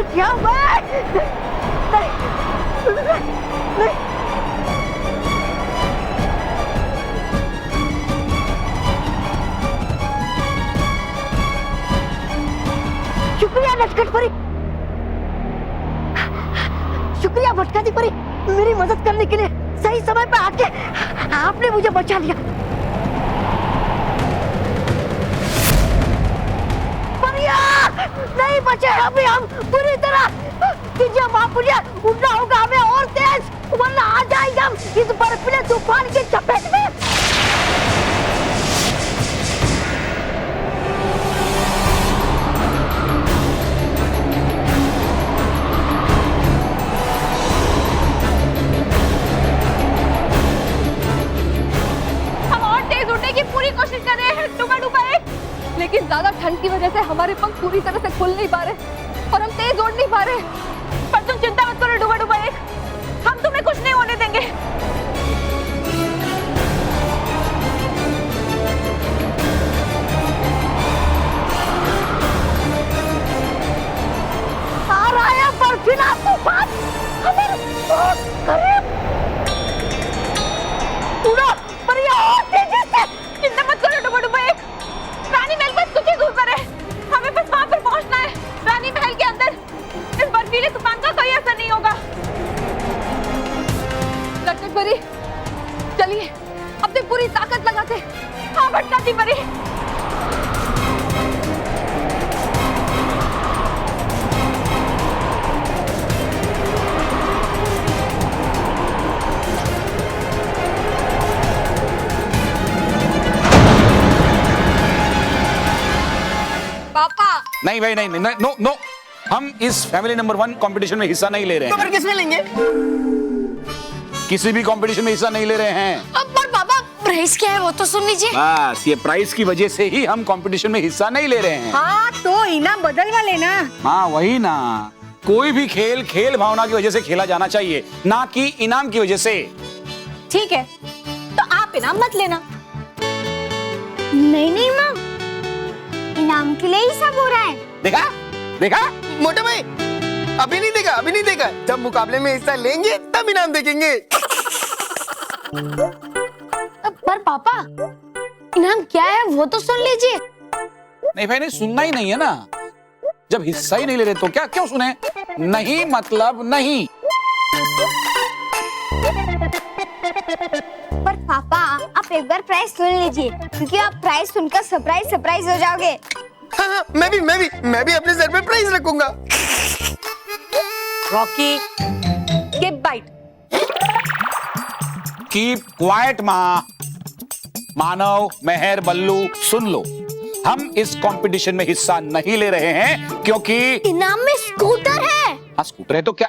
मर गया मैं। नहीं। शुक्रिया नटखट परी, शुक्रिया भटकाती परी, मेरी मदद करने के लिए सही समय पर आके आपने मुझे बचा लिया। परिया नहीं बचे अभी हम पूरी तरह, कि जब महापुरिया उड़ना होगा हमें और तेज, वरना आ जाएंगे हम इस बर्फीले तूफान की चपेट में। पूरी कोशिश कर रहे हैं डुबा डुबा एक, लेकिन ज्यादा ठंड की वजह से हमारे पंख पूरी तरह से खुल नहीं पा रहे और हम तेज उड़ नहीं पा रहे। पर तुम चिंता मत करो डुबा डुबा एक, हम तुम्हें कुछ नहीं होने देंगे। आ रहा है बर्फीला तूफान हमारे बहुत करीब। उड़ो परिया और तेजी से। चिंता मत करो डुबा डुबा एक, रानी महल बस कुछ ही दूर पर है, हमें बस वहां पर पहुंचना है। रानी महल के अंदर इस बर्फीले तूफान का कोई असर नहीं होगा। नटखट परी चलिए अपनी पूरी ताकत लगाते। हाँ भटकाती परी। पापा नहीं भाई, नहीं नहीं, नो नो, हम इस फैमिली नंबर 1 कंपटीशन में हिस्सा नहीं ले रहे तो हैं। फिर किसमें लेंगे? किसी भी कंपटीशन में हिस्सा नहीं ले रहे हैं। अब पर पापा प्राइस क्या है वो तो सुन लीजिए। बस ये प्राइस की वजह से ही हम कंपटीशन में हिस्सा नहीं ले रहे हैं। हाँ तो इनाम बदलवा लेना। हाँ वही ना, कोई भी खेल खेल भावना की वजह से खेला जाना चाहिए, ना कि इनाम की वजह से। ठीक है तो आप इनाम मत लेना। नहीं नहीं माँ, इनाम के लिए ही सब हो रहा है। देखा देखा मोटा भाई अभी नहीं देगा, अभी नहीं देगा, जब मुकाबले में हिस्सा लेंगे तब इनाम देखेंगे। पर पापा इनाम क्या है वो तो सुन लीजिए। नहीं भाई, नहीं सुनना ही नहीं है ना, जब हिस्सा ही नहीं ले रहे तो क्या क्यों सुने? नहीं मतलब नहीं। पर पापा आप एक बार प्राइस सुन लीजिए, क्योंकि आप प्राइस सुनकर सरप्राइज हो जाओगे। हाँ, मैं भी अपने सर पे प्राइस रखूंगा। Rocky give bite. Keep quiet माँ। मानव, मेहर, बल्लू सुन लो, हम इस कंपटीशन में हिस्सा नहीं ले रहे हैं क्योंकि इनाम में स्कूटर है। हाँ स्कूटर है तो क्या?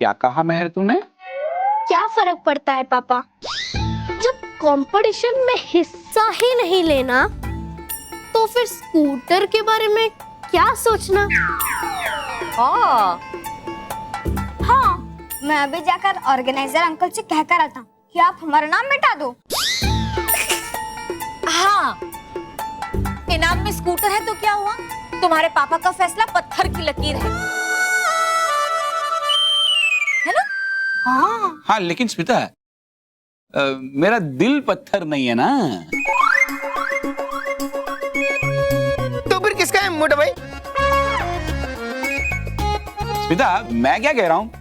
क्या कहा मेहर तूने? क्या फर्क पड़ता है पापा, जब कंपटीशन में हिस्सा ही नहीं लेना तो फिर स्कूटर के बारे में क्या सोचना। हाँ मैं अभी जाकर ऑर्गेनाइजर अंकल से कहकर आता हूँ कि आप हमारा नाम मिटा दो। हाँ इनाम में स्कूटर है तो क्या हुआ, तुम्हारे पापा का फैसला पत्थर की लकीर है ना? हाँ लेकिन स्मिता, मेरा दिल पत्थर नहीं है ना। तो फिर किसका है मोटा भाई? स्मिता, मैं क्या कह रहा हूँ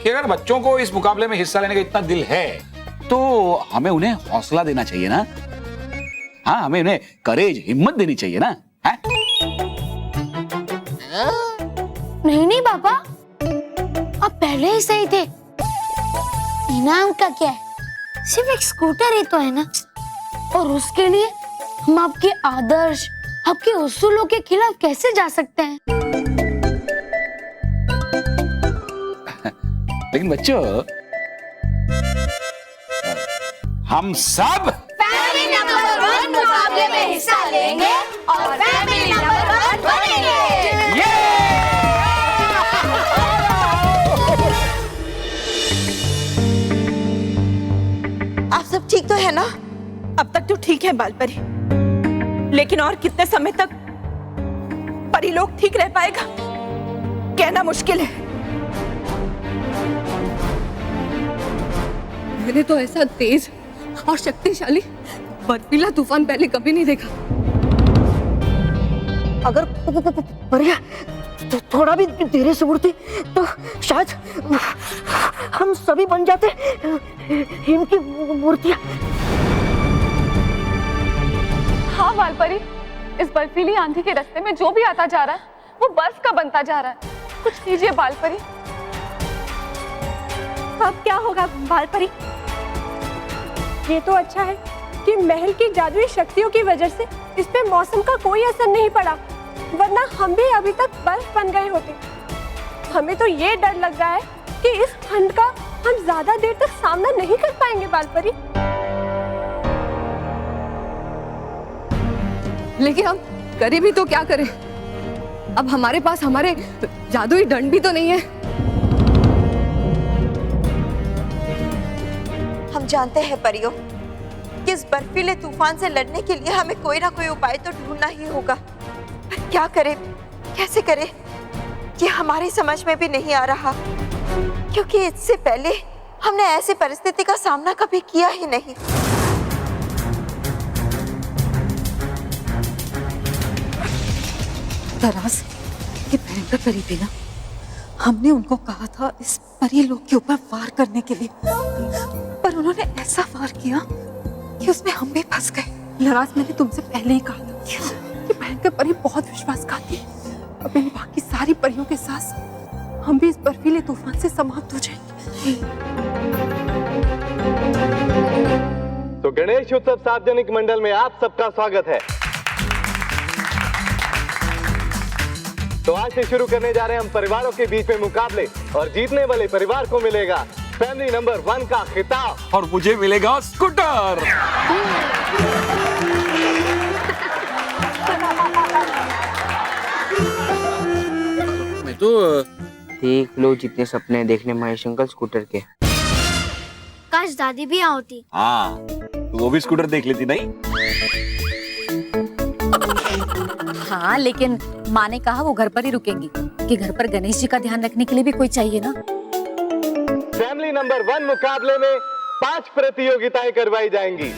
कि अगर बच्चों को इस मुकाबले में हिस्सा लेने का इतना दिल है तो हमें उन्हें हौसला देना चाहिए ना। हाँ हमें उन्हें करेज, हिम्मत देनी चाहिए ना। है? नहीं नहीं पापा, आप पहले ही सही थे। इनाम का क्या है, सिर्फ एक स्कूटर ही तो है ना, और उसके लिए हम आपके आदर्श, आपके उसूलों के खिलाफ कैसे जा सकते हैं। लेकिन बच्चों, हम सब फैमिली नंबर 1 मुकाबले में हिस्सा लेंगे और फैमिली नंबर 1 बनेंगे। ये आप सब ठीक तो है ना? अब तक तो ठीक है बालपरी, लेकिन और कितने समय तक परिलोक ठीक रह पाएगा कहना मुश्किल है। मैंने तो ऐसा तेज और शक्तिशाली बर्फीला तूफान पहले कभी नहीं देखा। अगर परिया तो थोड़ा भी देर से उड़ती तो शायद हम सभी बन जाते हिम की मूर्तियां। हाँ बालपरी, इस बर्फीली आंधी के रास्ते में जो भी आता जा रहा है वो बर्फ का बनता जा रहा है। कुछ कीजिए बालपरी। अब क्या होगा बालपरी? ये तो अच्छा है कि महल की जादुई शक्तियों की वजह से इस पे मौसम का कोई असर नहीं पड़ा, वरना हम भी अभी तक बर्फ बन गए होते। हमें तो ये डर लग रहा है कि इस ठंड का हम ज्यादा देर तक सामना नहीं कर पाएंगे बालपरी। लेकिन हम करें भी तो क्या करें? अब हमारे पास हमारे जादुई दंड भी तो नहीं है। हम जानते हैं परियों कि इस बर्फीले तूफान से लड़ने के लिए हमें कोई ना कोई उपाय तो ढूंढना ही होगा। पर क्या करें, कैसे करें, ये हमारी समझ में भी नहीं आ रहा, क्योंकि इससे पहले हमने ऐसी परिस्थिति का सामना कभी किया ही नहीं। दराज ये भयंकर परी थी ना, हमने उनको कहा था इस परी लोग के ऊपर वार करने के लिए, पर उन्होंने ऐसा वार किया कि उसमें हम भी फंस गए। दराज मैंने तुमसे पहले ही कहा था कि भयंकर परी बहुत विश्वासघाती है। अब इन बाकी सारी परियों के साथ हम भी इस बर्फीले तूफान से समाप्त हो जाएंगे। तो गणेश उत्सव सार्वजनिक मंडल में आप सबका स्वागत है। तो आज से शुरू करने जा रहे हैं हम परिवारों के बीच में मुकाबले, और जीतने वाले परिवार को मिलेगा फैमिली नंबर 1 का खिताब और मुझे मिलेगा स्कूटर। मैं तो देख लो जितने सपने देखने महेश अंकल स्कूटर के। काश दादी भी यहाँ होती। हाँ, तो वो भी स्कूटर देख लेती नहीं? हाँ, लेकिन माँ ने कहा वो घर पर ही रुकेंगी कि घर पर गणेश जी का ध्यान रखने के लिए भी कोई चाहिए ना। फैमिली नंबर 1 मुकाबले में 5 प्रतियोगिताएं करवाई जाएंगी,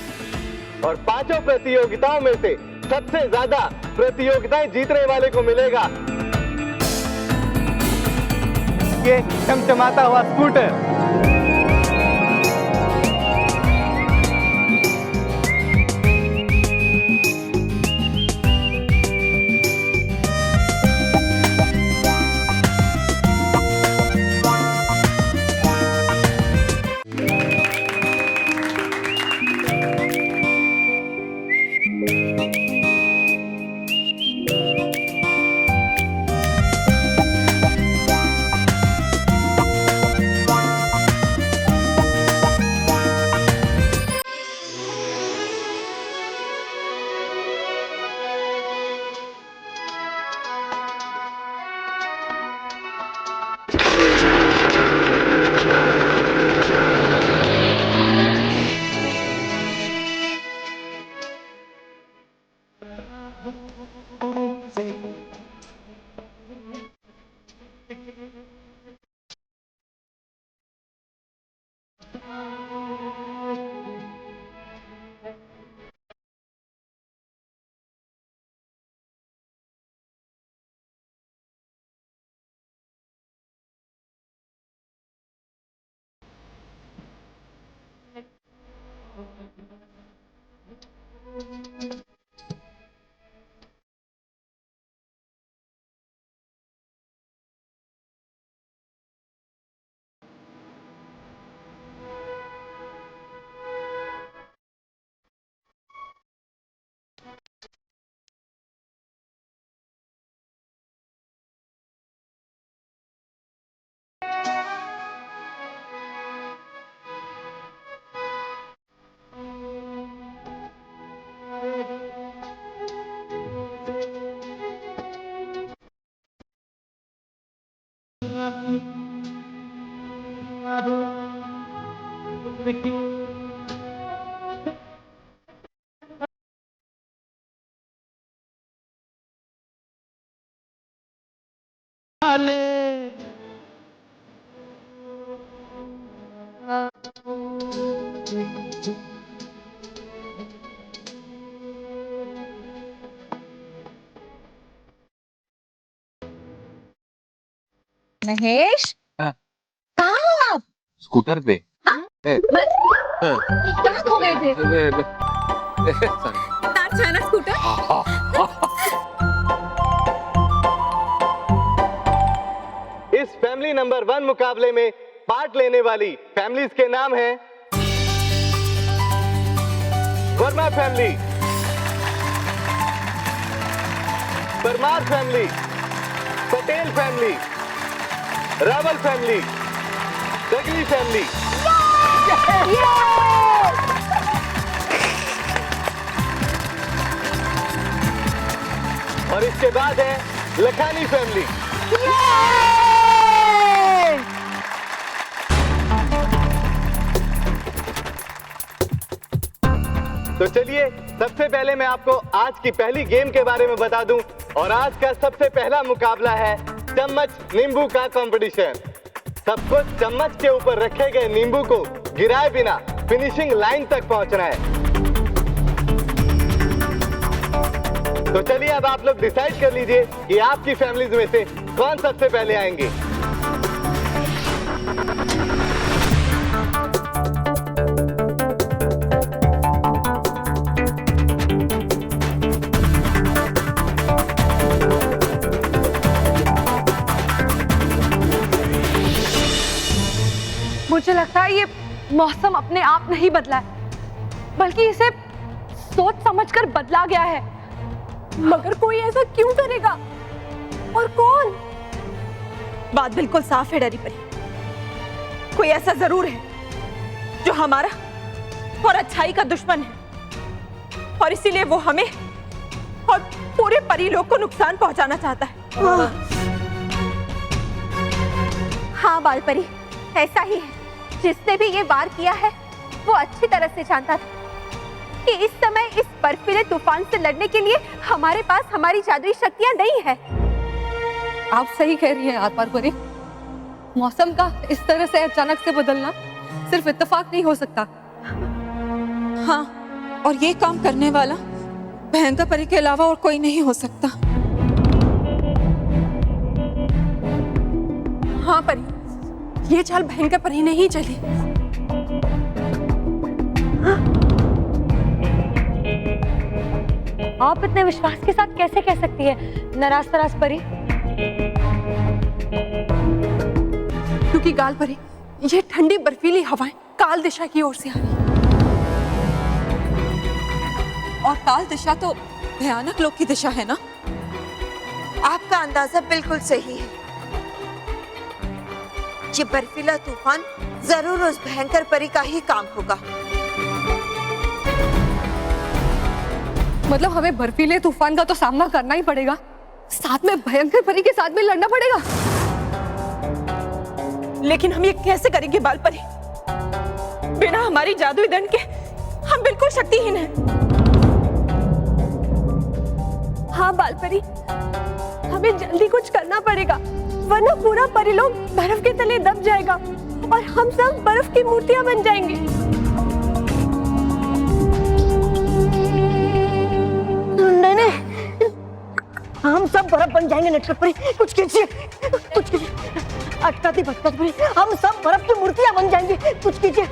और 5 प्रतियोगिताओं में से सबसे ज्यादा प्रतियोगिताएं जीतने वाले को मिलेगा ये चमचमाता हुआ स्कूटर। महेश हाँ। कहाँ आप? स्कूटर पे कहाँ खो गए थे? सॉरी। अच्छा है ना स्कूटर? इस फैमिली नंबर 1 मुकाबले में पार्ट लेने वाली फैमिलीज के नाम हैं Verma family, Parmar family, Patel family, Rawal family, Dagli family. और इसके बाद है लखानी फैमिली। तो चलिए सबसे पहले मैं आपको आज की पहली गेम के बारे में बता दूं और आज का सबसे पहला मुकाबला है चम्मच नींबू का कंपटीशन। सबको चम्मच के ऊपर रखे गए नींबू को गिराए बिना फिनिशिंग लाइन तक पहुंचना है। तो चलिए अब आप लोग डिसाइड कर लीजिए कि आपकी फैमिलीज में से कौन सबसे पहले आएंगे। मुझे लगता है ये मौसम अपने आप नहीं बदला है, बल्कि इसे सोच समझकर बदला गया है। मगर कोई ऐसा क्यों करेगा और कौन? बात बिल्कुल साफ है डरी परी। कोई ऐसा जरूर है जो हमारा और अच्छाई का दुश्मन है और इसीलिए वो हमें और पूरे परी लोग को नुकसान पहुंचाना चाहता है। हाँ बाल परी, ऐसा ही है। जिसने भी ये वार किया है वो अच्छी तरह से जानता था कि इस समय इस बर्फीले तूफान से लड़ने के लिए हमारे पास हमारी जादुई शक्तियां नहीं है। आप सही कह रही हैं आत्मा परी। मौसम का इस तरह से अचानक से बदलना सिर्फ इत्तेफाक नहीं हो सकता। हाँ, और ये काम करने वाला भयंकर परी के अलावा और कोई नहीं हो सकता। हाँ परी, ये चाल भयंकर परी नहीं चली। आप इतने विश्वास के साथ कैसे कह सकती है नाराज तराज परी? क्योंकि गाल परी, ये ठंडी बर्फीली हवाएं काल दिशा की ओर से आ रही। और काल दिशा तो भयानक लोग की दिशा है ना? आपका अंदाजा बिल्कुल सही है। ये बर्फीला तूफान जरूर उस भयंकर परी का ही काम होगा। मतलब हमें बर्फीले तूफान का तो सामना करना ही पड़ेगा, साथ में भयंकर परी के साथ में लड़ना पड़ेगा। लेकिन हम ये कैसे करेंगे बाल परी? बिना हमारी जादुई दंड के हम बिल्कुल शक्तिहीन हैं। हाँ बाल परी, हमें जल्दी कुछ करना पड़ेगा, वरना पूरा परिलोक बर्फ के तले दब जाएगा और हम सब बर्फ की मूर्तियां बन जाएंगे। नहीं नहीं, हम सब बर्फ बन जाएंगे नटखट परी। कुछ कीजिए, कुछ कीजिए। अटकती भटकती परी, हम सब बर्फ की मूर्तियां बन जाएंगे। कुछ कीजिए,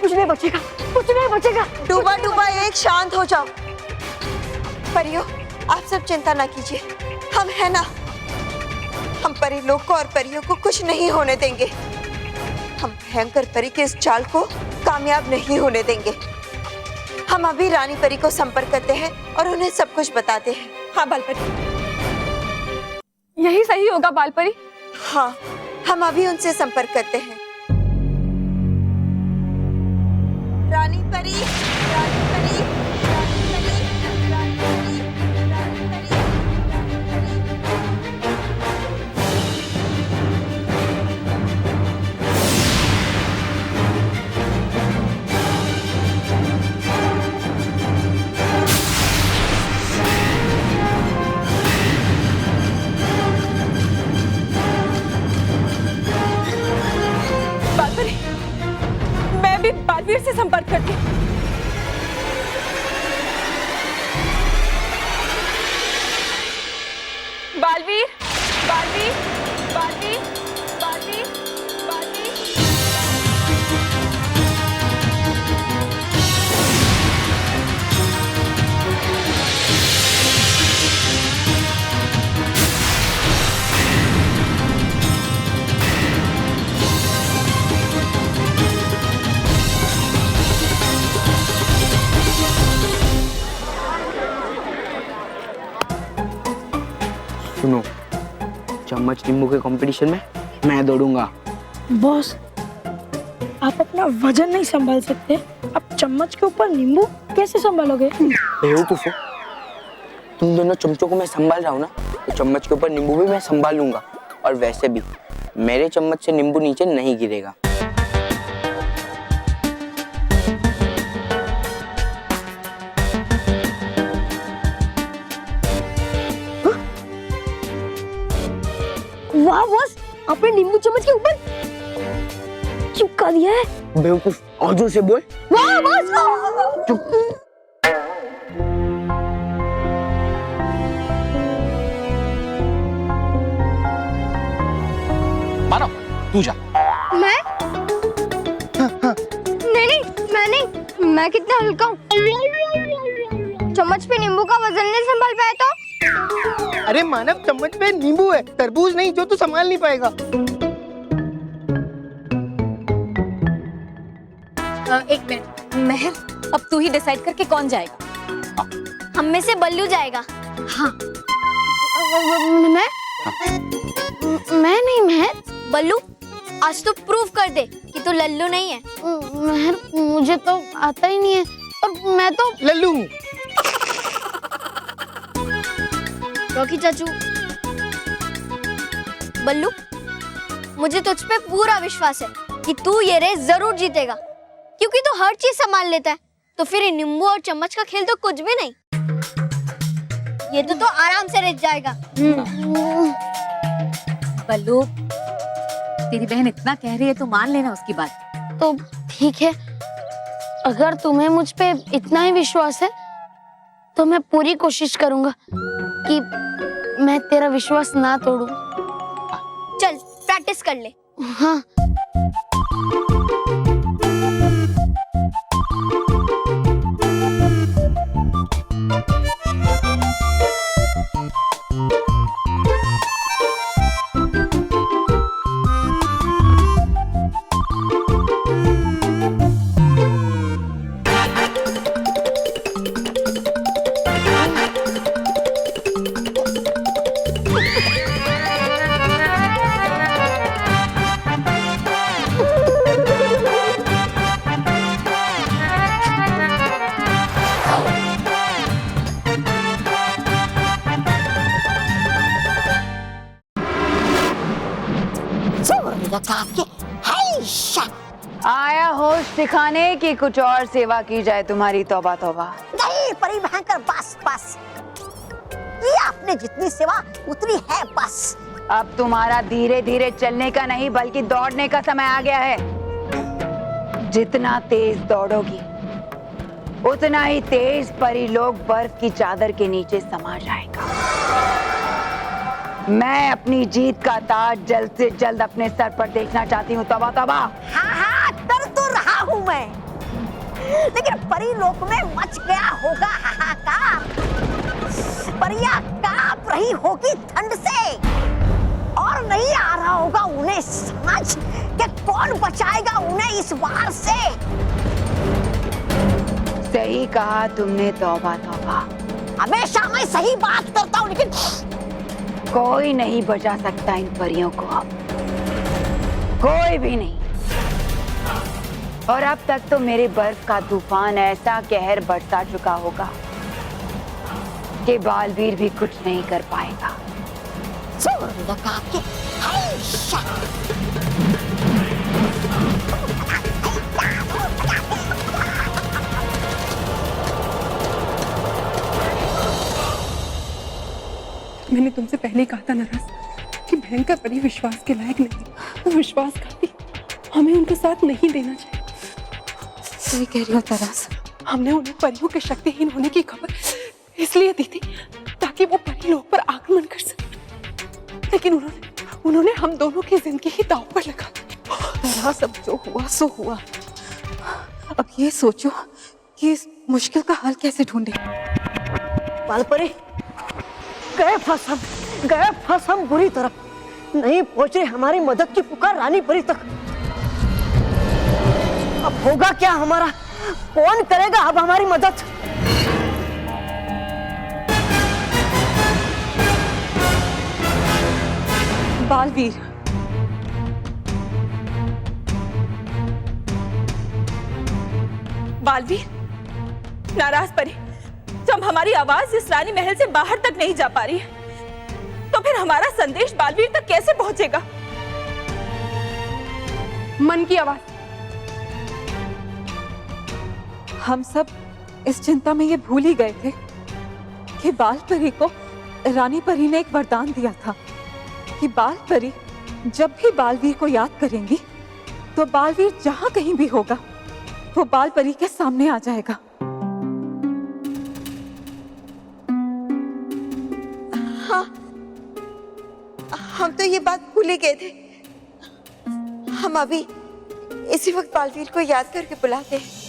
कुछ नहीं बचेगा, कुछ नहीं बचेगा। डूबा डूबा एक शांत हो जाओ। परियों, आप सब चिंता ना कीजिए, हम है ना। हम परी लोग को और परियों को कुछ नहीं होने देंगे। हम भयंकर परी के इस चाल को कामयाब नहीं होने देंगे। हम अभी रानी परी को संपर्क करते हैं और उन्हें सब कुछ बताते हैं। हाँ बाल परी, यही सही होगा बाल परी। हाँ, हम अभी उनसे संपर्क करते हैं। रानी परी, रानी परी, रानी परी, रानी परी, रानी परी, रानी परी। करती हूँ। बालवीर, बालवीर, बालवीर, बालवीर, बालवीर। सुनो, चम्मच नींबू के कंपटीशन में मैं दौड़ूंगा। बॉस, आप अपना वजन नहीं संभाल सकते, आप चम्मच के ऊपर नींबू कैसे संभालोगे? बेवकूफ हो, तुम दोनों चमचों को मैं संभाल रहा हूँ ना, तो चम्मच के ऊपर नींबू भी मैं संभाल लूंगा। और वैसे भी मेरे चम्मच से नींबू नीचे नहीं गिरेगा। वाह बॉस, आपने नींबू चम्मच के ऊपर चिपका दिया है। बेवकूफ, और जोर से बोल। वाह बॉस, चुप। मानो, तू जा। मैं? नहीं, मैं नहीं, मैं कितना हल्का हूँ। चम्मच पे नींबू का वजन नहीं संभाल पाया तो? अरे मानव, चम्मच पे नींबू है, तरबूज नहीं जो तू संभाल नहीं पाएगा। एक मिनट महर, अब तू ही डिसाइड करके कौन जाएगा। हम में से बल्लू जाएगा। हाँ। मैं नहीं महर। बल्लू, आज तो प्रूव कर दे कि तू लल्लू नहीं है। महर, मुझे तो आता ही नहीं है और मैं तो लल्लू हूँ। रॉकी चाचू, बल्लू, मुझे तुझ पे पूरा विश्वास है कि तू ये रेस जरूर जीतेगा, क्योंकि तू हर चीज संभाल लेता है। तो फिर ये नींबू और चम्मच का खेल तो कुछ भी नहीं। ये तो आराम से रेस जाएगा। बल्लू, तेरी बहन इतना कह रही है तो मान लेना उसकी बात। तो ठीक है, अगर तुम्हें मुझ पे इतना ही विश्वास है तो मैं पूरी कोशिश करूंगा कि मैं तेरा विश्वास ना तोड़ूं। चल प्रैक्टिस कर ले। हाँ। आया होश सिखाने की कुछ और सेवा की जाए तुम्हारी। तौबा तौबा। नहीं परी भयंकर, बस बस, ये आपने जितनी सेवा उतनी है बस। अब तुम्हारा धीरे धीरे चलने का नहीं बल्कि दौड़ने का समय आ गया है। जितना तेज दौड़ोगी उतना ही तेज परी लोग बर्फ की चादर के नीचे समा जाएगा। मैं अपनी जीत का ताज जल्द से जल्द अपने सर पर देखना चाहती हूँ। तौबा तौबा। हाँ हाँ, डर तो रहा हूँ मैं, लेकिन परी लोक में मच गया होगा हाहाकार। परियां कांप रही होगी ठंड से और नहीं आ रहा होगा उन्हें समझ कि कौन बचाएगा उन्हें इस बार से। सही कहा तुमने। तौबा तौबा। हमेशा मैं सही बात करता हूँ, लेकिन कोई नहीं बचा सकता इन परियों को अब, कोई भी नहीं। और अब तक तो मेरे बर्फ का तूफान ऐसा कहर बरसा चुका होगा कि बालवीर भी कुछ नहीं कर पाएगा। मैंने तुमसे पहले ही कहा था नाराज कि भयंकर परी विश्वास के लायक नहीं, वो विश्वासघाती, हमें उनका साथ नहीं देना चाहिए। सही कह रही हो तरास, हमने उन्हें परियों के शक्तिहीन होने की खबर इसलिए दी थी ताकि वो परी लोग पर आक्रमण कर सके, लेकिन उन्होंने हम दोनों की जिंदगी ही दांव पर लगा दी। तरास, अब जो हुआ सो हुआ। अब ये सोचो कि इस मुश्किल का हल कैसे ढूंढे। बालपरी, गए फंस हम बुरी तरफ। नहीं पहुंच रही हमारी मदद की पुकार रानी परी तक। अब होगा क्या हमारा? कौन करेगा अब हमारी मदद? बालवीर, बालवीर, नाराज परी, जब हमारी आवाज इस रानी महल से बाहर तक नहीं जा पा रही है, तो फिर हमारा संदेश बालवीर तक कैसे पहुंचेगा? मन की आवाज। हम सब इस चिंता में ये भूल ही गए थे कि बाल परी को रानी परी ने एक वरदान दिया था कि बाल परी जब भी बालवीर को याद करेंगी तो बालवीर जहां कहीं भी होगा वो बाल परी के सामने आ जाएगा। हाँ, हम तो ये बात भूल ही गए थे। हम अभी इसी वक्त बालवीर को याद करके बुलाते हैं।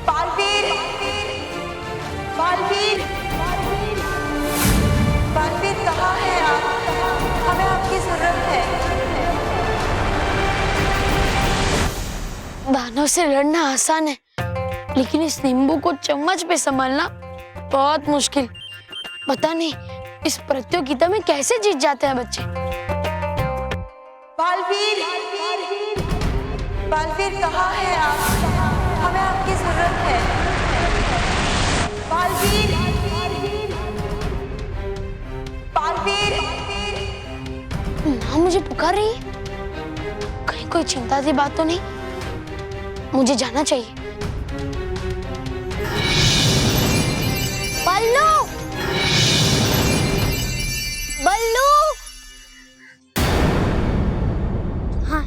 बालवीर, बालवीर, बालवीर कहाँ है आप? हमें आपकी जरूरत है। दानों से लड़ना आसान है, लेकिन इस नींबू को चम्मच पे संभालना बहुत मुश्किल। पता नहीं इस प्रतियोगिता में कैसे जीत जाते हैं बच्चे। बालवीर, बालवीर कहाँ है आप? हमें आपकी जरूरत है। बालवीर, बालवीर, माँ मुझे पुकार रही है। कहीं कोई चिंता की बात तो नहीं? मुझे जाना चाहिए। बल्लू, बल्लू। हाँ,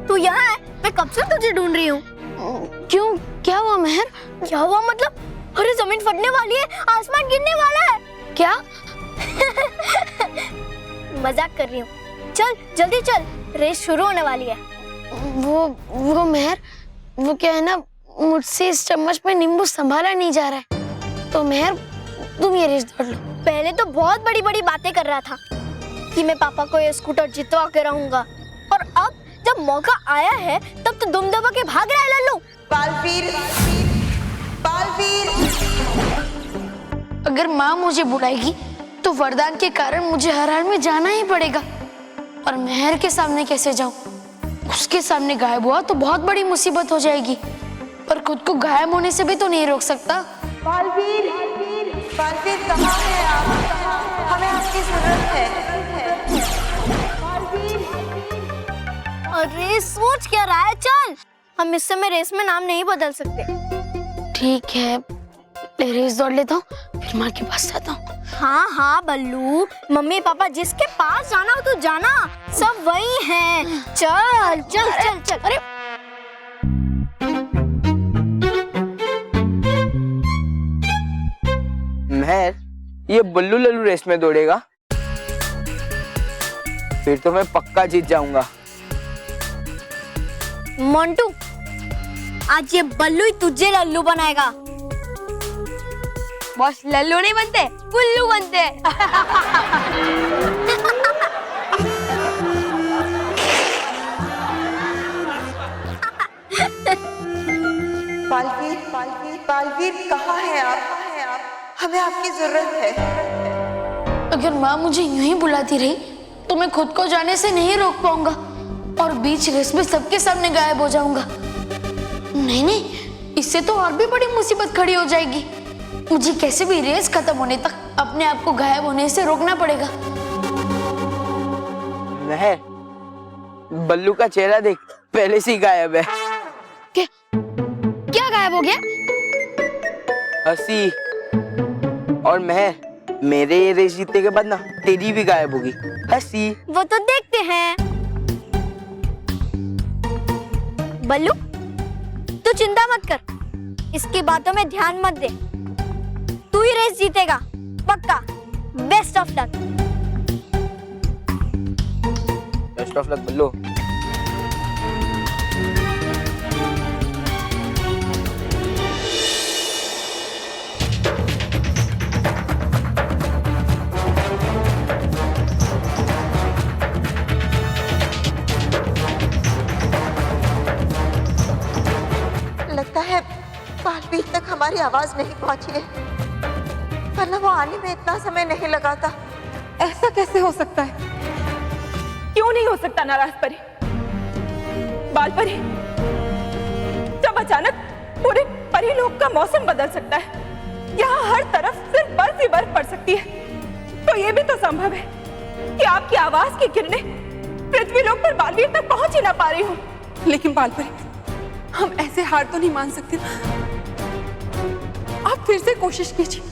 तू यहाँ है? मैं कब से तुझे ढूंढ रही हूँ। क्यों, क्या हुआ मेहर? क्या हुआ मतलब? अरे जमीन फटने वाली है, आसमान गिरने वाला है। क्या? मजाक कर रही हूँ। चल जल्दी चल, रेस शुरू होने वाली है। वो मेहर, वो क्या है ना, मुझसे इस चम्मच में नींबू संभाला नहीं जा रहा है, तो मेहर तुम ये रेस दौड़ लो। पहले तो बहुत बड़ी बड़ी बातें कर रहा था कि मैं पापा को ये स्कूटर जितवा के रहूंगा, और अब जब मौका आया है तब तो दुम दबा के भाग रहा है लल्लू। बालवीर, बालवीर। अगर माँ मुझे बुलाएगी तो वरदान के कारण मुझे हर हाल में जाना ही पड़ेगा। और मेहर के सामने कैसे जाऊं? उसके सामने गायब हुआ तो बहुत बड़ी मुसीबत हो जाएगी, पर खुद को गायब होने से भी तो नहीं रोक सकता। बालवीर, बालवीर कहाँ है आप? हमें आपकी जरूरत है। अरे सोच क्या रहा है? चल, हम इस समय रेस में नाम नहीं बदल सकते। ठीक है, रेस दौड़ लेता हूँ, फिर माँ के पास जाता हूँ। हाँ हाँ बल्लू, मम्मी पापा जिसके पास जाना हो तो जाना, सब वही हैं। चल चल चल चल। अरे मेहर, ये बल्लू लल्लू रेस में दौड़ेगा? फिर तो मैं पक्का जीत जाऊंगा। मोंटू, आज ये बल्लू ही तुझे लल्लू बनाएगा। बॉस, लल्लू नहीं बनते, उल्लू बनते। बालवीर, बालवीर, बालवीर कहाँ है आप? हमें आपकी जरूरत है। अगर माँ मुझे यूं ही बुलाती रही तो मैं खुद को जाने से नहीं रोक पाऊंगा और बीच रेस में सबके सामने गायब हो जाऊंगा। नहीं नहीं, इससे तो और भी बड़ी मुसीबत खड़ी हो जाएगी। मुझे कैसे भी रेस खत्म होने तक अपने आप को गायब होने से रोकना पड़ेगा। मेहर, बल्लू का चेहरा देख, पहले से ही गायब है। क्या गायब हो गया? हंसी। और मेहर, मेरे ये रेस जीतने के बाद ना तेरी भी गायब होगी। हंसी। वो तो देखते हैं। बल्लू, तू चिंता मत कर, इसकी बातों में ध्यान मत दे। तू ही रेस जीतेगा, पक्का। Best of luck. Best of luck Ballu. लगता है बालवीर तक हमारी आवाज नहीं पहुंची है, वरना वो आने में इतना समय नहीं लगा था। ऐसा कैसे हो सकता है? क्यों नहीं हो सकता नाराज परी? बाल परी, जब अचानक पूरे परी लोक का मौसम बदल सकता है, यहाँ हर तरफ सिर्फ बर्फ ही बर्फ पड़ सकती है, तो ये भी तो संभव है कि आपकी आवाज की किरणें पृथ्वी लोक पर बालवीर तक पहुंच ही ना पा रही हो। लेकिन बाल परी, हम ऐसे हार तो नहीं मान सकते। आप फिर से कोशिश कीजिए,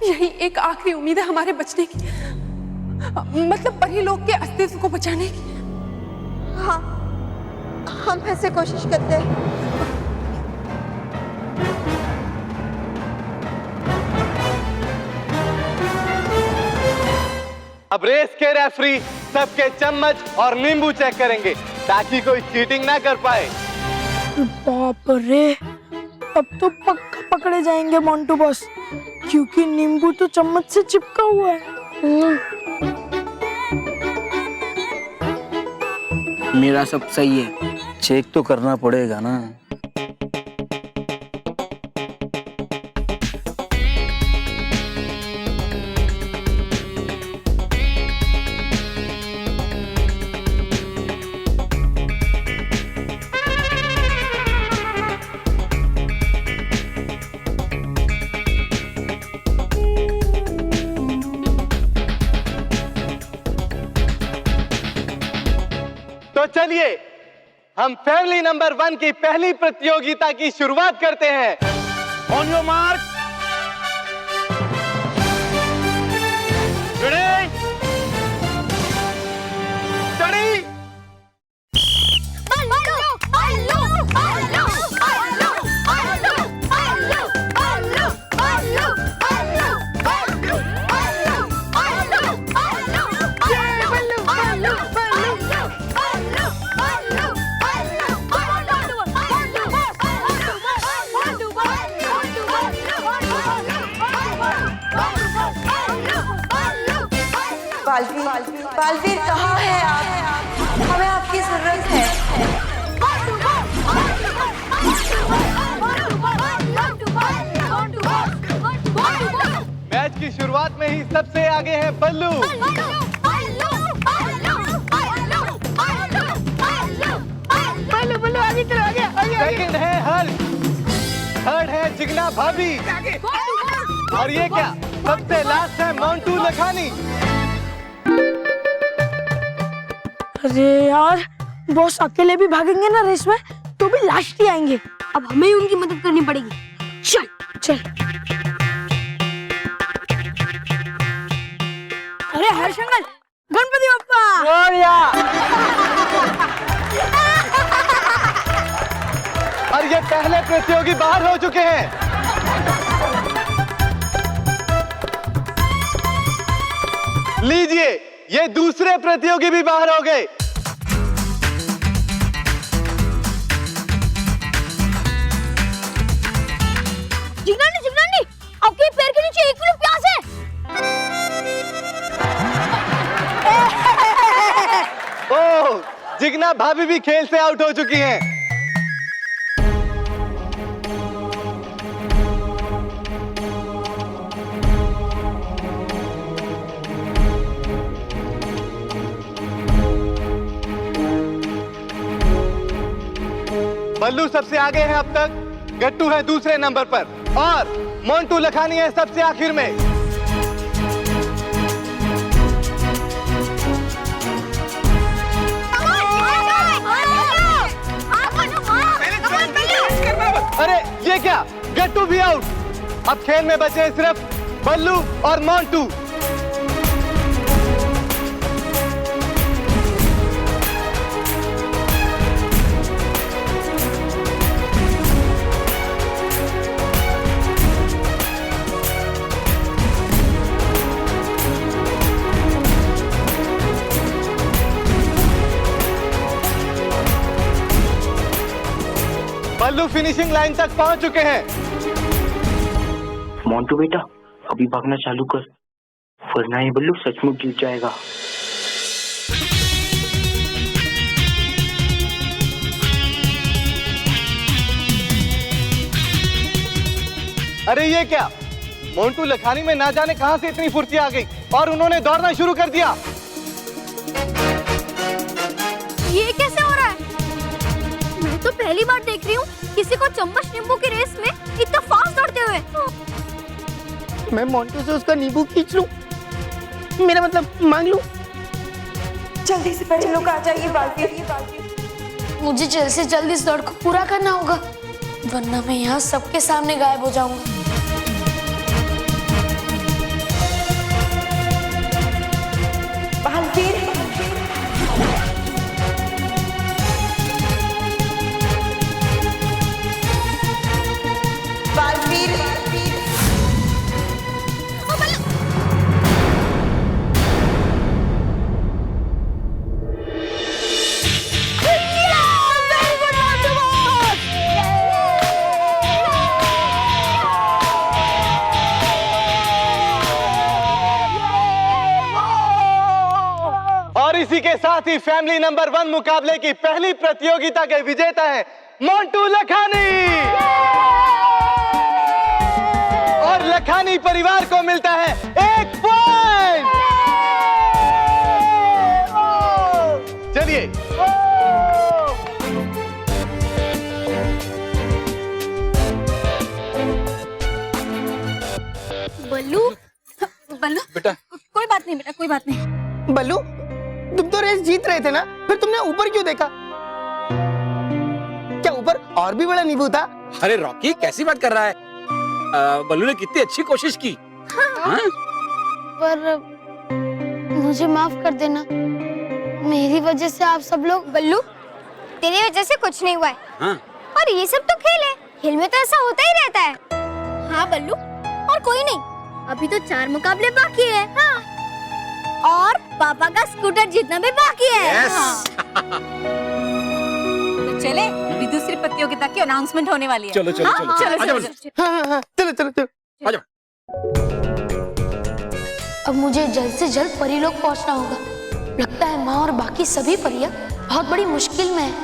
यही एक आखिरी उम्मीद है हमारे बचने की, मतलब परी लोक के अस्तित्व को बचाने की। हाँ, हम ऐसे कोशिश करते हैं। अब रेस के रेफरी सबके चम्मच और नींबू चेक करेंगे ताकि कोई चीटिंग ना कर पाए। बाप रे, अब तो पक्का पकड़े जाएंगे मोंटू बॉस, क्योंकि नींबू तो चम्मच से चिपका हुआ है। मेरा सब सही है, चेक तो करना पड़ेगा ना। तो चलिए हम फैमिली नंबर 1 की पहली प्रतियोगिता की शुरुआत करते हैं। On your mark, ready, study. Baalveer कहाँ है आप? हमें आपकी जरूरत है। मैच की शुरुआत में ही सबसे आगे है बल्लू। सेकंड है हल्क, थर्ड है जिगना भाभी, और ये क्या, सबसे लास्ट है मोंटू लखानी। अरे यार, बॉस अकेले भी भागेंगे ना रेस में, तो भी लास्ट ही आएंगे। अब हमें ही उनकी मदद करनी पड़ेगी। चल चल। अरे हर्षंगल, गणपति बप्पा। और ये पहले प्रतियोगी बाहर हो चुके हैं। लीजिए, ये दूसरे प्रतियोगी भी बाहर हो गए। जिगनानी, आपके पैर के नीचे 1 किलो प्याज है। ओह, जिगना भाभी भी खेल से आउट हो चुकी हैं। बल्लू सबसे आगे है अब तक, गट्टू है दूसरे नंबर पर और मोंटू लखानी है सबसे आखिर में। अरे ये क्या, गट्टू भी आउट। अब खेल में बचे सिर्फ बल्लू और मोंटू। फिनिशिंग लाइन तक पहुंच चुके हैं। मोंटू बेटा अभी भागना चालू कर, वरना ये बल्लू सचमुच जीत जाएगा। अरे ये क्या, मोंटू लखानी में ना जाने कहां से इतनी फुर्ती आ गई और उन्होंने दौड़ना शुरू कर दिया। ये कैसे हो रहा है? मैं तो पहली बार देख रही हूँ किसी को चम्मच नींबू की रेस में इतना फास्ट दौड़ते हुए। मैं मोंटू से उसका नींबू खींच लूं, मेरा मतलब मांग लूं। जल्दी से पहले लोग आ जाइए बालवीर। मुझे जल्द से जल्द इस दौड़ को पूरा करना होगा, वरना मैं यहाँ सबके सामने गायब हो जाऊंगा। बालवीर, बालवीर, और इसी के साथ ही फैमिली नंबर 1 मुकाबले की पहली प्रतियोगिता के विजेता है मोंटू लखानी। और लखानी परिवार को मिलता है 1 पॉइंट। चलिए बल्लू, बल्लू बेटा कोई बात नहीं बेटा, कोई बात नहीं। बल्लू तुम तो रेस जीत रहे थे ना, फिर तुमने ऊपर क्यों देखा? क्या ऊपर और भी बड़ा नींबू था? अरे रॉकी कैसी बात कर रहा है? बल्लू ने कितनी अच्छी कोशिश की। हाँ? पर मुझे माफ कर देना, मेरी वजह से आप सब लोग। बल्लू तेरी वजह से कुछ नहीं हुआ है। हाँ? और ये सब तो खेल है, खेल में तो ऐसा होता ही रहता है। हाँ बल्लू, और कोई नहीं, अभी तो 4 मुकाबले बाकी है। हाँ। और पापा का स्कूटर जीतना भी बाकी है। यस। तो चले, अभी दूसरी प्रतियोगिता की अनाउंसमेंट होने वाली है। चलो चलो हाँ? चलो चलो, चलो, चलो, चलो। हाँ, चलो चलो चलो। आ जाओ। अब मुझे जल्द से जल्द परी लोग पहुंचना होगा। लगता है माँ और बाकी सभी परियां बहुत बड़ी मुश्किल में हैं।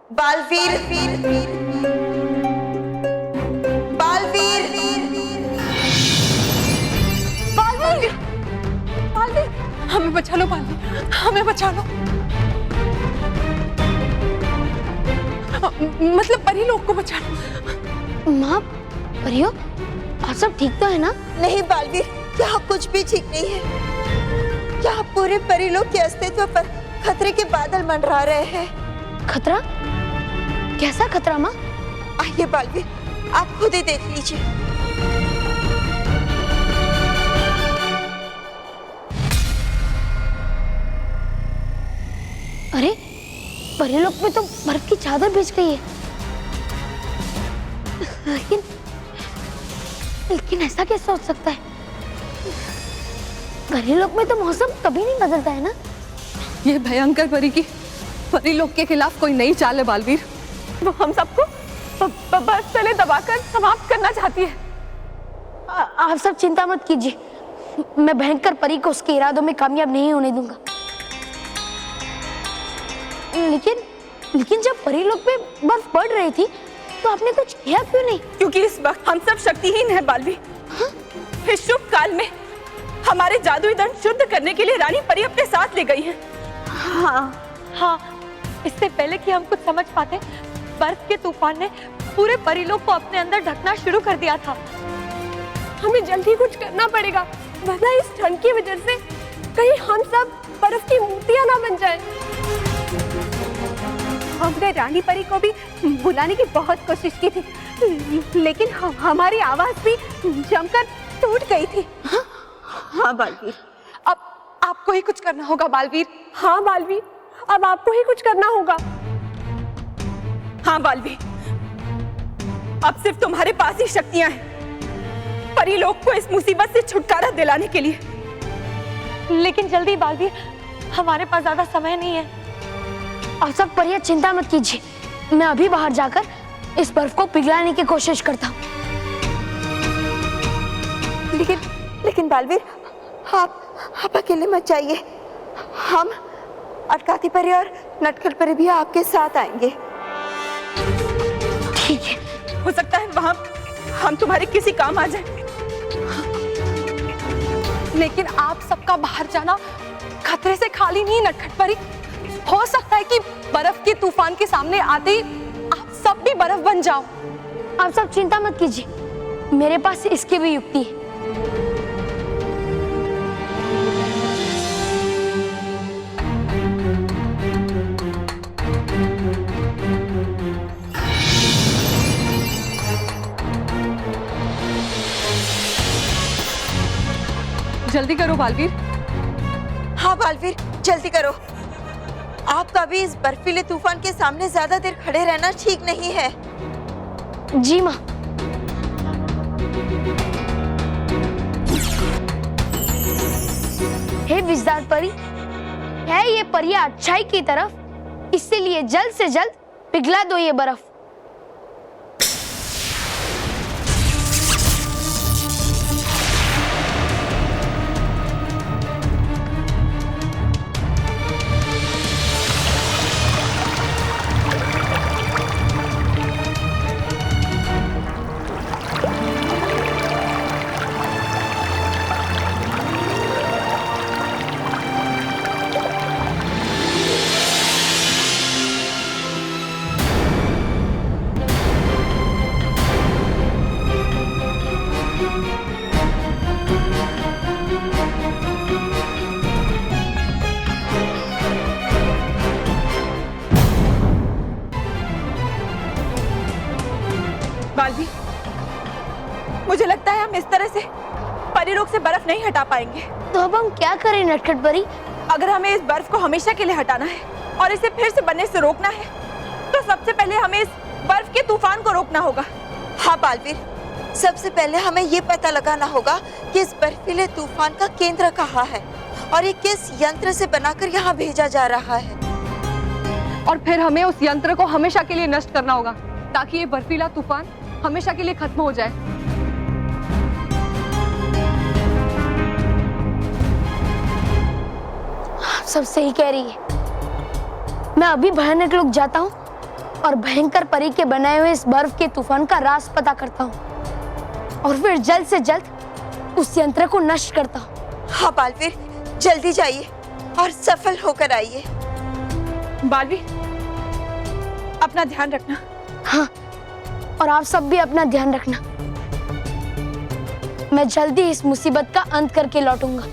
बालवीर, बालवीर, बालवीर, बालवीर, हमें बचा लो बालवीर, हमें बचा लो। मतलब परी लोग को बचा लो। माँ, परियों, आप सब ठीक तो है ना? नहीं बालवीर, यहाँ कुछ भी ठीक नहीं है। यहाँ पूरे परिलोक के अस्तित्व पर खतरे के बादल मंडरा रहे हैं। खतरा? कैसा खतरा माँ? आइए बालवीर, आप खुद ही देख लीजिए। अरे परिलोक में तो बर्फ की चादर बिछ गई है। लेकिन ऐसा कैसे हो सकता है? परिलोक में तो मौसम कभी नहीं बदलता है ना? ये भयंकर परी लोग के खिलाफ कोई नई चाल है बालवीर। वो हम सबको बस तले दबाकर समाप्त करना चाहती है। आप सब चिंता मत कीजिए, मैं भयंकर परी को उसके इरादों में कामयाब नहीं होने दूंगा। लेकिन जब परिलोक में बर्फ पड़ रही थी तो आपने कुछ किया क्यों नहीं? क्योंकि इस वक्त हम सब शक्तिहीन हैं बालवीर। हाँ? इस शुभ काल में हमारे जादुई दंड शुद्ध करने के लिए रानी परी अपने साथ ले गई है। हाँ, इससे पहले कि हम कुछ समझ पाते, बर्फ के तूफान ने पूरे परिलोक को अपने अंदर ढकना शुरू कर दिया था। हमें जल्दी कुछ करना पड़ेगा, वरना इस ठंड की वजह से कहीं हम सब बर्फ की मूर्तियां ना बन जाएं। हमने रानी परी को भी बुलाने की बहुत कोशिश की थी, लेकिन हमारी आवाज भी जमकर टूट गई थी। हाँ बालवीर, अब आपको ही कुछ करना होगा बालवीर। हाँ बालवीर, अब आपको ही कुछ करना होगा। हाँ बालवीर, अब सिर्फ तुम्हारे पास ही शक्तियां हैं। परी लोग को इस मुसीबत से छुटकारा दिलाने के लिए। लेकिन जल्दी बालवीर, हमारे पास ज्यादा समय नहीं है। आप सब परियां चिंता मत कीजिए, मैं अभी बाहर जाकर इस बर्फ को पिघलाने की कोशिश करता हूँ। लेकिन बालवीर, आप अकेले मत जाइए। हम अटकाती परी और नटखट परी भी आपके साथ आएंगे। ठीक है, हो सकता है वहां हम तुम्हारे किसी काम आ जाए, लेकिन आप सबका बाहर जाना खतरे से खाली नहीं। नटखट परी, हो सकता है कि बर्फ के तूफान के सामने आते ही आप सब भी बर्फ बन जाओ। आप सब चिंता मत कीजिए, मेरे पास इसकी भी युक्ति है। जल्दी करो बालवीर। हाँ बालवीर, जल्दी करो। आपका भी इस बर्फीले तूफान के सामने ज्यादा देर खड़े रहना ठीक नहीं है। जी माँ। हे विजदार परी, है ये परियां अच्छाई की तरफ, इसीलिए जल्द से जल्द पिघला दो ये बर्फ। बालवीर, मुझे लगता है हम इस तरह से परी लोग से बर्फ नहीं हटा पाएंगे। तो अब हम क्या करें नटखट परी? अगर हमें इस बर्फ को हमेशा के लिए हटाना है और इसे फिर से बनने से रोकना है, तो सबसे पहले हमें इस बर्फ के तूफान को रोकना होगा। हाँ बालवीर, सबसे पहले हमें ये पता लगाना होगा कि इस बर्फीले तूफान का केंद्र कहाँ है और ये किस यंत्र से बनाकर यहाँ भेजा जा रहा है। और फिर हमें उस यंत्र को हमेशा के लिए नष्ट करना होगा, ताकि ये बर्फीला तूफान हमेशा के लिए खत्म हो जाए। सब सही कह रही है। मैं अभी भयानक लोग जाता हूँ और भयंकर परी के बनाए हुए इस बर्फ के तूफान का राज पता करता हूँ और फिर जल्द से जल्द उस यंत्र को नष्ट करता हूँ। हाँ बालवीर, जल्दी जाइए और सफल होकर आइए। बालवीर, अपना ध्यान रखना। हाँ, और आप सब भी अपना ध्यान रखना। मैं जल्दी इस मुसीबत का अंत करके लौटूंगा।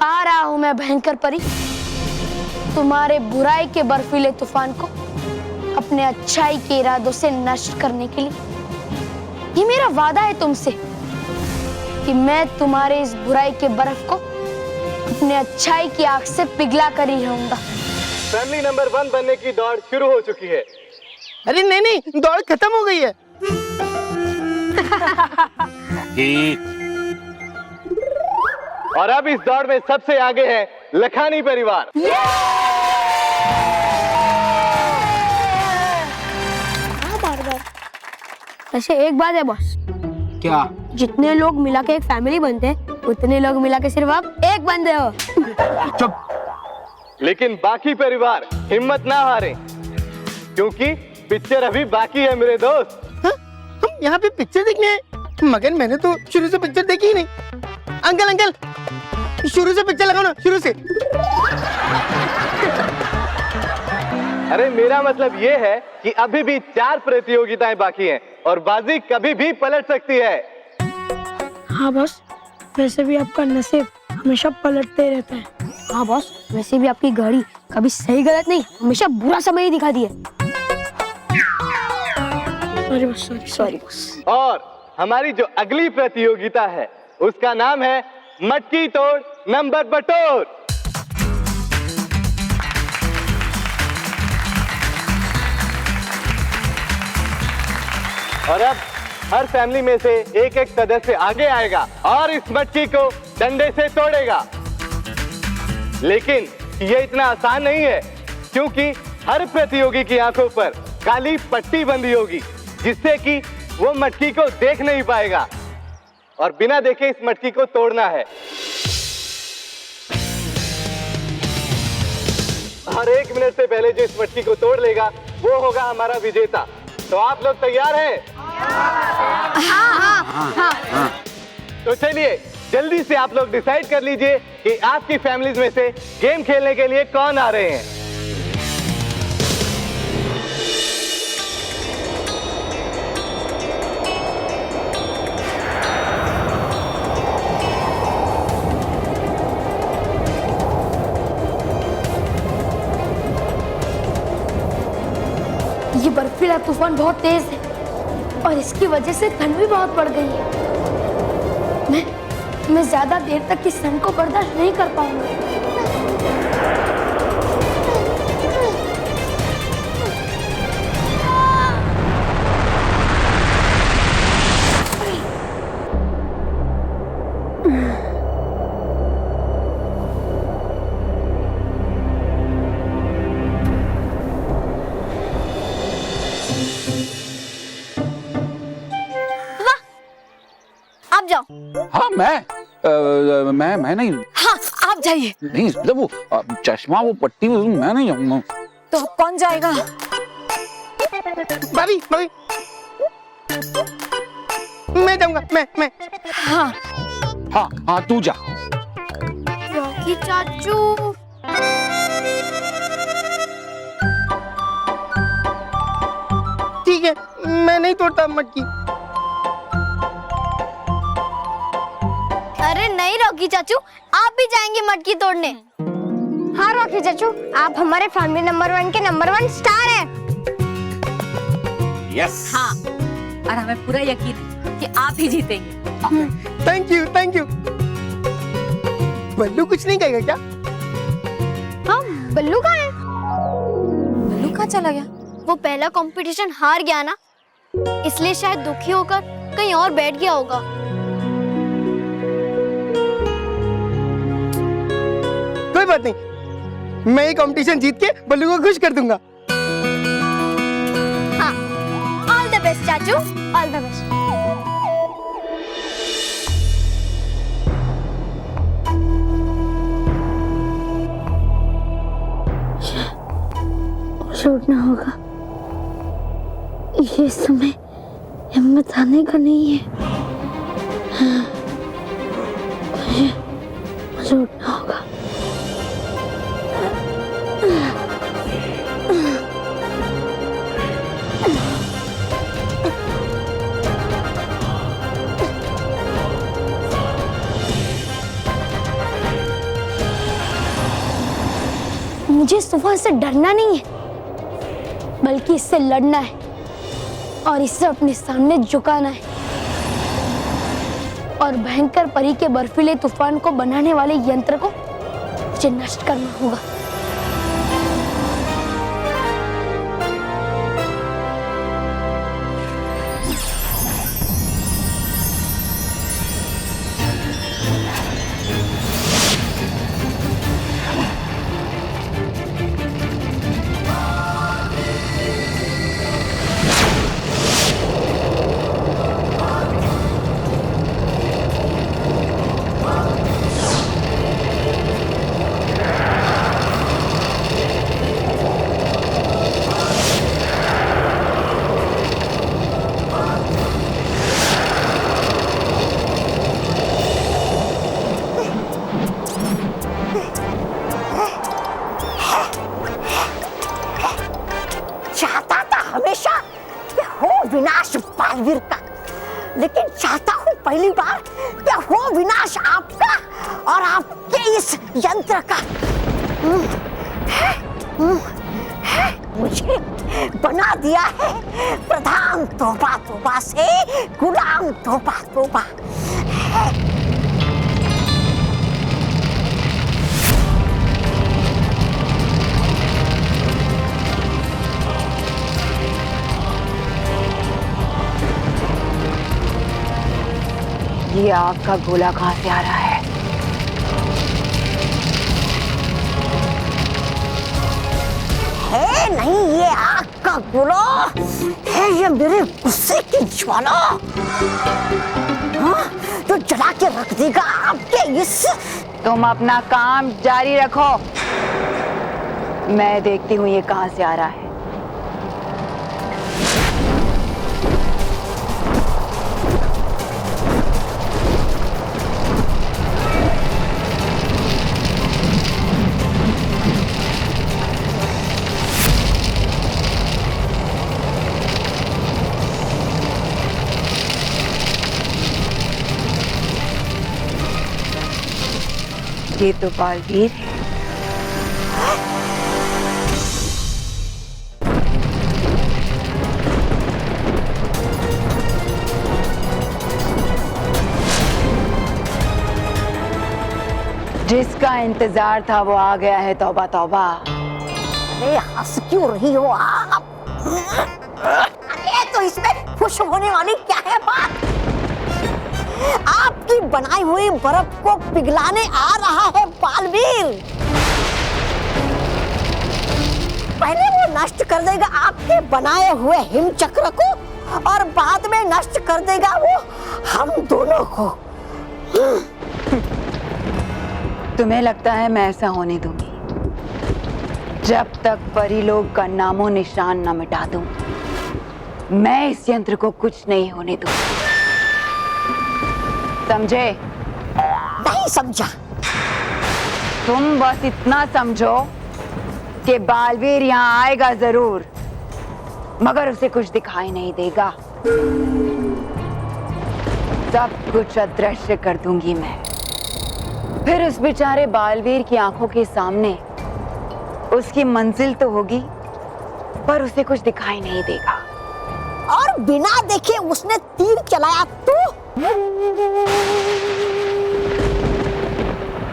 आ रहा हूं मैं भयंकर परी, तुम्हारे बुराई के बर्फीले तूफान को अपने अच्छाई के इरादों से नष्ट करने के लिए। ये मेरा वादा है तुमसे कि मैं तुम्हारे इस बुराई के बर्फ को अपने अच्छाई की आग से पिघला कर ही रहूंगा। फैमिली नंबर 1 बनने की दौड़ शुरू हो चुकी है। अरे नहीं, दौड़ खत्म हो गई है। और अब इस दौड़ में सबसे आगे है लखानी परिवार। ऐसे एक बात है बॉस। क्या? जितने लोग मिला के एक फैमिली बनते हैं, उतने लोग मिला के सिर्फ आप एक बंदे हो। चुप। लेकिन बाकी परिवार हिम्मत ना हारे, क्योंकि पिक्चर अभी बाकी है मेरे दोस्त। हाँ? हम यहाँ पे पिक्चर देखने हैं, मगर मैंने तो शुरू से पिक्चर देखी ही नहीं। अंकल, शुरू से पिक्चर लगाओ ना, शुरू से। अरे मेरा मतलब ये है कि अभी भी 4 प्रतियोगिताएं बाकी हैं और बाजी कभी भी पलट सकती है। हाँ बॉस, वैसे भी आपका नसीब हमेशा पलटते रहता है। हाँ बॉस, वैसे भी आपकी घड़ी कभी सही गलत नहीं, हमेशा बुरा समय ही दिखाती है। Sorry boss, sorry boss. और हमारी जो अगली प्रतियोगिता है उसका नाम है मटकी तोड़ नंबर बटोर। और अब हर फैमिली में से एक एक सदस्य आगे आएगा और इस मटकी को डंडे से तोड़ेगा। लेकिन ये इतना आसान नहीं है, क्योंकि हर प्रतियोगी की आंखों पर काली पट्टी बंधी होगी, जिससे कि वो मटकी को देख नहीं पाएगा और बिना देखे इस मटकी को तोड़ना है। हर 1 मिनट से पहले जो इस मटकी को तोड़ लेगा वो होगा हमारा विजेता। तो आप लोग तैयार हैं? हाँ। तो चलिए जल्दी से आप लोग डिसाइड कर लीजिए कि आपकी फैमिलीज में से गेम खेलने के लिए कौन आ रहे हैं। ये बर्फीला तूफान बहुत तेज है और इसकी वजह से ठंड भी बहुत बढ़ गई है। मैं ज्यादा देर तक इस ठंड को बर्दाश्त नहीं कर पाऊंगा। आप जाओ। हाँ मैं नहीं। हाँ आप जाइए। नहीं मतलब वो चश्मा वो पट्टी मैं नहीं जाऊंगा। तो अब कौन जाएगा? भाभी भाभी, मैं जाऊंगा। मैं हाँ हाँ तू जा। रॉकी चाचू, ठीक है, मैं नहीं तोड़ता मटकी। अरे नहीं रॉकी चाचू, आप भी जाएंगे मटकी तोड़ने। हाँ रॉकी चाचू, आप हमारे फैमिली नंबर 1 के नंबर 1 स्टार हैं। यस। हाँ और हमें पूरा यकीन है कि आप ही जीतेंगे। Thank you. बल्लू कुछ नहीं कहेगा क्या? हाँ, बल्लू कहाँ है? बल्लू कहाँ चला गया? वो पहला कंपटीशन हार गया ना, इसलिए शायद दुखी होकर कहीं और बैठ गया होगा। कोई बात नहीं, मैं ये कंपटीशन जीत के बल्लू को खुश कर दूंगा। हाँ, ऑल द बेस्ट चाचू, ऑल द बेस्ट। छोड़ना होगा, ये समय हिम्मत आने का नहीं है। मुझे उठना होगा। मुझे इस तूफान से डरना नहीं है, बल्कि इससे लड़ना है और इसे अपने सामने झुकाना है और भयंकर परी के बर्फीले तूफान को बनाने वाले यंत्र को मुझे नष्ट करना होगा। चाहता था हमेशा कि हो विनाश बालवीर का, लेकिन चाहता हूँ पहली बार कि हो विनाश आपका और आपके इस यंत्र का। मुझे बना दिया है प्रधान तोबा तोबा से गुलाम तोबा तोबा। ये आग का गोला कहाँ से आ रहा है? नहीं, ये आग का गोला है, ये मेरे गुस्से की ज्वाला, हाँ, जो जला के रख देगा आपके इस। तुम अपना काम जारी रखो, मैं देखती हूँ ये कहाँ से आ रहा है। ये तो बालवीर है। जिसका इंतजार था वो आ गया है। तौबा तौबा। अरे हंस क्यों रही हो आप? अरे तो इसमें खुश होने वाली क्या है बात? आपकी बनाई हुई बर्फ को पिघलाने आ रहा है बालवीर। पहले वो नष्ट कर देगा आपके बनाए हुए हिम चक्र को, और बाद में नष्ट कर देगा वो हम दोनों को। तुम्हें लगता है मैं ऐसा होने दूंगी? जब तक परीलोक का नामो निशान न मिटा दूं, मैं इस यंत्र को कुछ नहीं होने दूंगी। समझे? नहीं समझा। तुम बस इतना समझो कि बालवीर यहाँ आएगा जरूर, मगर उसे कुछ दिखाई नहीं देगा। सब कुछ अदृश्य कर दूंगी मैं। फिर उस बेचारे बालवीर की आंखों के सामने उसकी मंजिल तो होगी, पर उसे कुछ दिखाई नहीं देगा। और बिना देखे उसने तीर चलाया तो?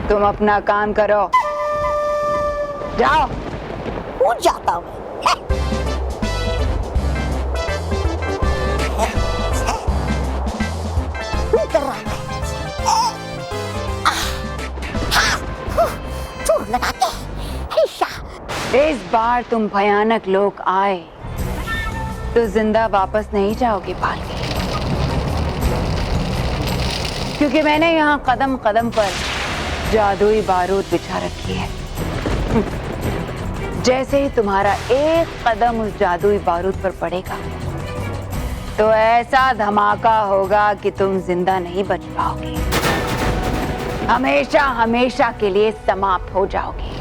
तुम अपना काम करो, जाओ। कूद जाता हूँ। कर रहा है। जोर लगा के। इस बार तुम भयानक लोग आए तो जिंदा वापस नहीं जाओगे बालवीर, क्योंकि मैंने यहाँ कदम कदम पर जादुई बारूद बिछा रखी है। जैसे ही तुम्हारा एक कदम उस जादुई बारूद पर पड़ेगा तो ऐसा धमाका होगा कि तुम जिंदा नहीं बच पाओगे, हमेशा हमेशा के लिए समाप्त हो जाओगे।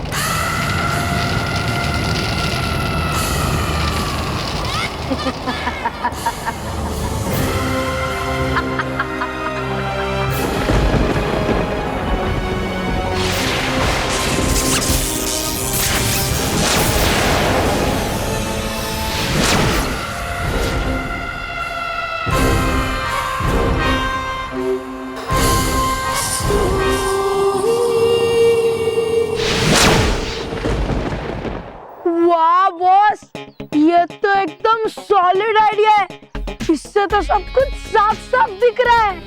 वाह बॉस, ये तो एकदम सॉलिड आइडिया है। इससे तो सब कुछ साफ साफ दिख रहा है।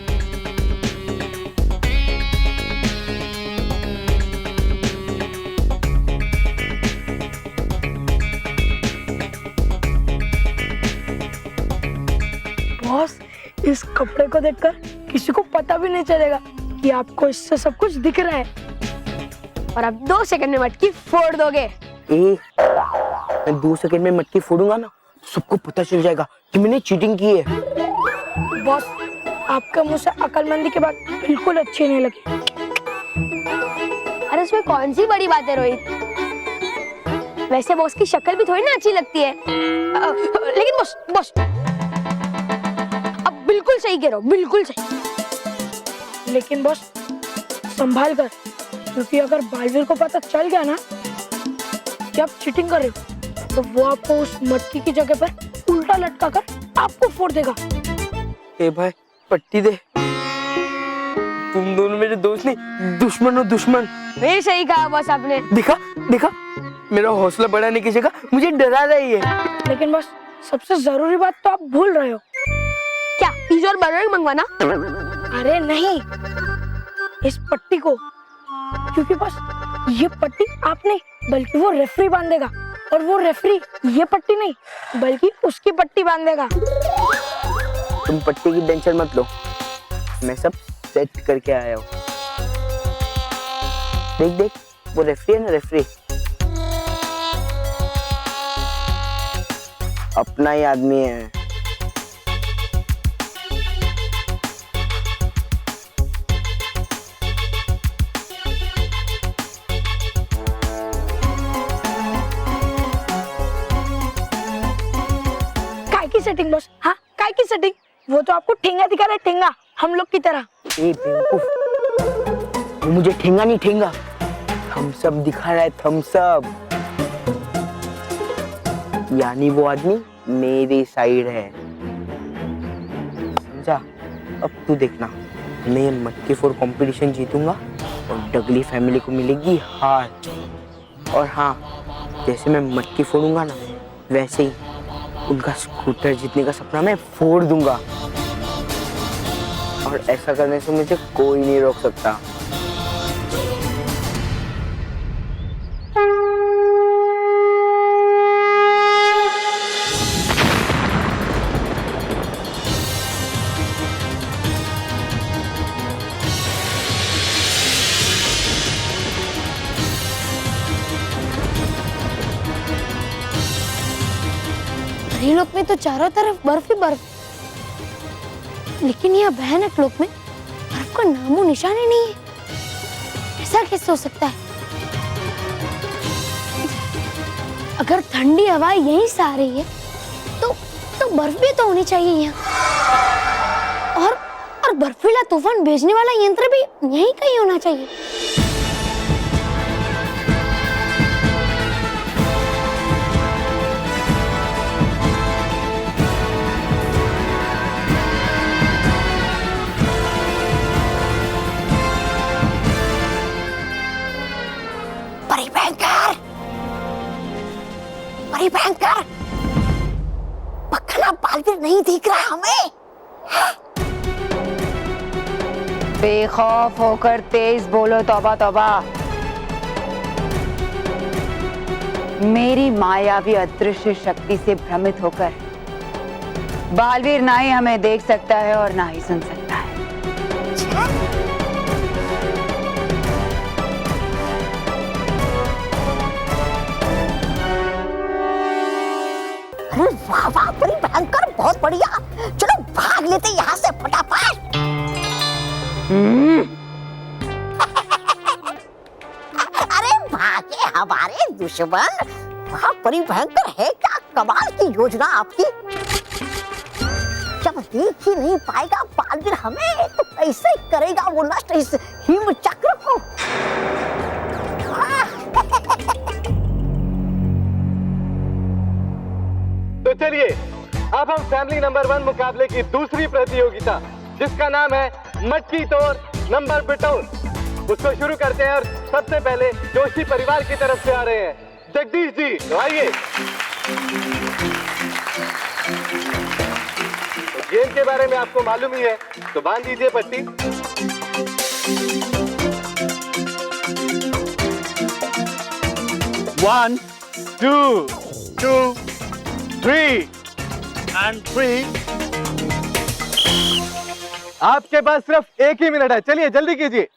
बॉस, इस कपड़े को देखकर किसी को पता भी नहीं चलेगा कि आपको इससे सब कुछ दिख रहा है। और आप 2 सेकंड में मटकी फोड़ दोगे। मैं 2 सेकंड में मटकी फोड़ूंगा ना, सबको पता चल जाएगा कि मैंने चीटिंग की है। बॉस, आपके मुंह से अकलमंदी की बात बिल्कुल अच्छी नहीं लगी। अरे इसमें कौन सी बड़ी बात है रोहित? वैसे बॉस की शक्ल भी थोड़ी ना अच्छी लगती है। लेकिन बॉस अब बिल्कुल सही कह रहे हो, बिल्कुल सही। लेकिन बॉस संभाल कर, क्योंकि अगर बालवीर को पता चल गया ना कि आप चीटिंग कर रहे हो तो वो आपको उस मटकी की जगह पर उल्टा लटका कर आपको फोड़ देगा। ए भाई पट्टी दे, तुम दोनों मेरे दोस्त नहीं दुश्मन हो दुश्मन। नहीं सही कहा बस आपने। देखा देखा, मेरा हौसला बढ़ाने की जगह मुझे डरा रही है। लेकिन बस सबसे जरूरी बात तो आप भूल रहे हो। क्या पिज्जा और बर्गर मंगवाना? अरे नहीं, इस पट्टी को, क्योंकि बस ये पट्टी आप नहीं बल्कि वो रेफरी बांधेगा, और वो रेफरी ये पट्टी नहीं बल्कि उसकी पट्टी बांधेगा। तुम पट्टी की टेंशन मत लो, मैं सब सेट करके आया हूँ। देख देख, वो रेफरी है ना, रेफरी अपना ही आदमी है। काय की सेटिंग बॉस? हाँ काय की सेटिंग? वो तो आपको ठेंगा दिखा रहा है, ठेंगा, हम लोग की तरह। ए बेवकूफ, वो मुझे ठेंगा नहीं ठेंगा, थम्स अप दिखा रहा है, थम्स अप। यानी वो आदमी मेरी साइड है, समझा? अब तू देखना, मैं मटकी फोड़ कंपटीशन जीतूंगा और डगली फैमिली को मिलेगी हार। और हाँ, जैसे मैं मटकी फोड़ूंगा ना, वैसे ही उनका स्कूटर जीतने का सपना मैं फोड़ दूंगा। और ऐसा करने से मुझे कोई नहीं रोक सकता। लोक में तो चारों तरफ बर्फ ही बर्फ, लेकिन यहाँ भयानक लोक में बर्फ का नामो निशान ही नहीं है। ऐसा कैसे हो सकता है? अगर ठंडी हवा यहीं से आ रही है तो बर्फ भी तो होनी चाहिए यहाँ। और बर्फीला तूफान भेजने वाला यंत्र भी यहीं कहीं होना चाहिए। भयंकर, पक्का बालवीर नहीं दिख रहा हमें। बेखौफ होकर तेज बोलो तौबा तौबा। मेरी मायावी अदृश्य शक्ति से भ्रमित होकर बालवीर ना ही हमें देख सकता है और ना ही सुन सकता है। अरे वाह वाह, बड़ी भयंकर, बहुत बढ़िया। चलो भाग लेते यहाँ से फटाफट। अरे भागे हमारे दुश्मन। वाह, बड़ी भयंकर है। क्या कमाल की योजना आपकी। जब देख ही नहीं पाएगा बालवीर हमें, तो कैसे करेगा वो नष्ट इस हिम चक्र को। तो चलिए, अब हम फैमिली नंबर 1 मुकाबले की दूसरी प्रतियोगिता, जिसका नाम है मटकी तोड़ नंबर बिटोर, उसको शुरू करते हैं। और सबसे पहले जोशी परिवार की तरफ से आ रहे हैं जगदीश जी, तो आइए। तो गेम के बारे में आपको मालूम ही है, तो बांध दीजिए पट्टी। One, two, 3 and 3। आपके पास सिर्फ 1 ही मिनट है, चलिए जल्दी कीजिए।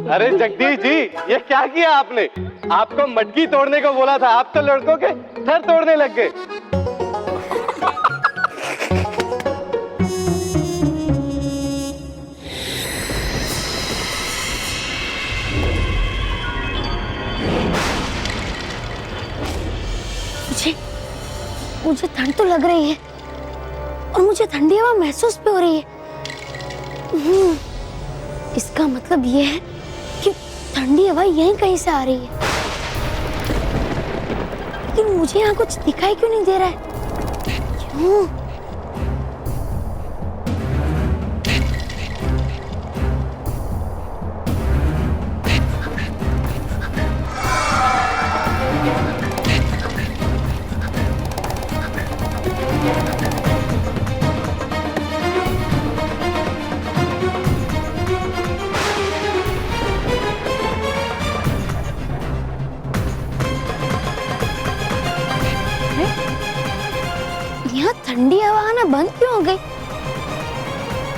अरे जगदीश जी, ये क्या किया आपने? आपको मटकी तोड़ने को बोला था, आप तो लड़कों के थर तोड़ने लग गए। मुझे ठंड तो लग रही है और मुझे ठंडी हवा महसूस भी हो रही है। इसका मतलब ये है कि ठंडी हवा यहीं कहीं से आ रही है, लेकिन मुझे यहाँ कुछ दिखाई क्यों नहीं दे रहा है? क्यों? यहाँ ठंडी हवा आना बंद क्यों हो गई?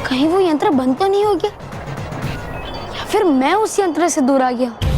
कहीं वो यंत्र बंद तो नहीं हो गया, या फिर मैं उस यंत्र से दूर आ गया?